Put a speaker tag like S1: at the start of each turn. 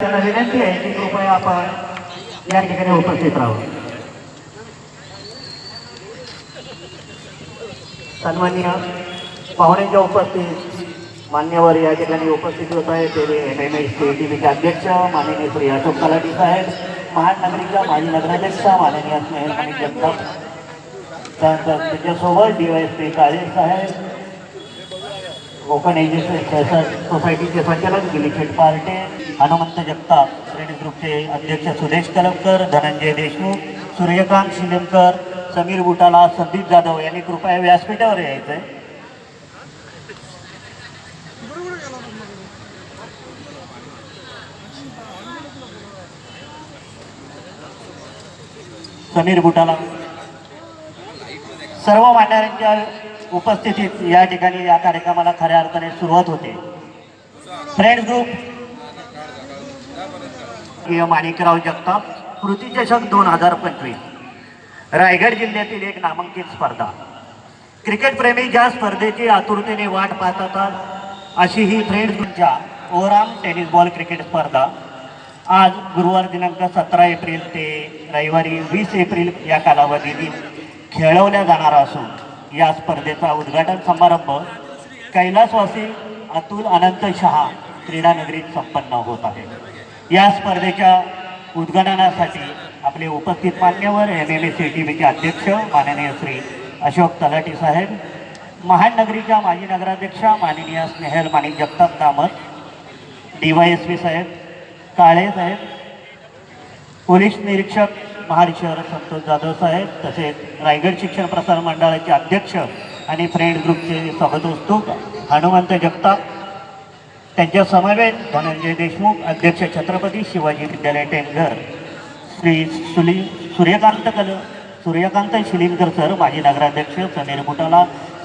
S1: त्यांना विनंती आहे की कृपया आपण या ठिकाणी उपस्थित राहू. सन्माननीय पाहुण्यांच्या उपस्थित मान्यवर या ठिकाणी उपस्थित होत आहे ते MMSCTVचे अध्यक्ष माननीय श्री अशोक तलाठी साहेब, महानगरीच्या माजी नगराध्यक्ष माननीय स्नेहल जगताप, त्यानंतर त्याच्यासोबत DYSP काळे साहेब, ओपन एज्युकेशन सोसायटीचे संचालक दिलीप पार्टे, हनुमंत जगताप, फ्रेंड्स ग्रुपचे अध्यक्ष सुदेश कलमकर, धनंजय देशमुख, सूर्यकांत शिलेमकर, समीर बुटाला, संदीप जाधव यांनी कृपया व्यासपीठावर यायचंय. समीर बुटाला. सर्व मान्यवरांच्या उपस्थितीत या ठिकाणी या कार्यक्रमाला खऱ्या अर्थाने सुरुवात होते. फ्रेंड्स ग्रुप माणिकराव जगताप कृती चषक 2025 रायगड जिल्ह्यातील एक नामांकित स्पर्धा. क्रिकेट प्रेमी ज्या स्पर्धेची आतुरतेने वाट पाहतात अशी ही फ्रेंड्स ग्रुपच्या ओव्हरऑल टेनिस बॉल क्रिकेट स्पर्धा आज गुरुवार दिनांक 17 एप्रिल ते रविवारी 20 एप्रिल या कालावधीत खेळवल्या जाणार असून या स्पर्धेचा उद्घाटन समारंभ कैलासवासी अतुल अनंत शहा क्रीडा नगरीत संपन्न होत आहे. या स्पर्धेच्या उद्घाटनासाठी आपले उपस्थित मान्यवर MMSCTVचे अध्यक्ष माननीय श्री अशोक तलाठी साहेब, महानगरीच्या माजी नगराध्यक्षा माननीय स्नेहल जगताप दामत, DYSP साहेब काळे साहेब, पोलीस निरीक्षक महाड शहर संतोष जाधव साहेब, तसेच रायगड शिक्षण प्रसारण मंडळाचे अध्यक्ष आणि फ्रेंड ग्रुपचे स्वागतोत्सुक हनुमंत जगताप, त्यांच्या समवेत धनंजय देशमुख अध्यक्ष छत्रपती शिवाजी विद्यालय टेमघर, श्री सूर्यकांत शिलीमकर सर माजी नगराध्यक्ष समीर बुटाला,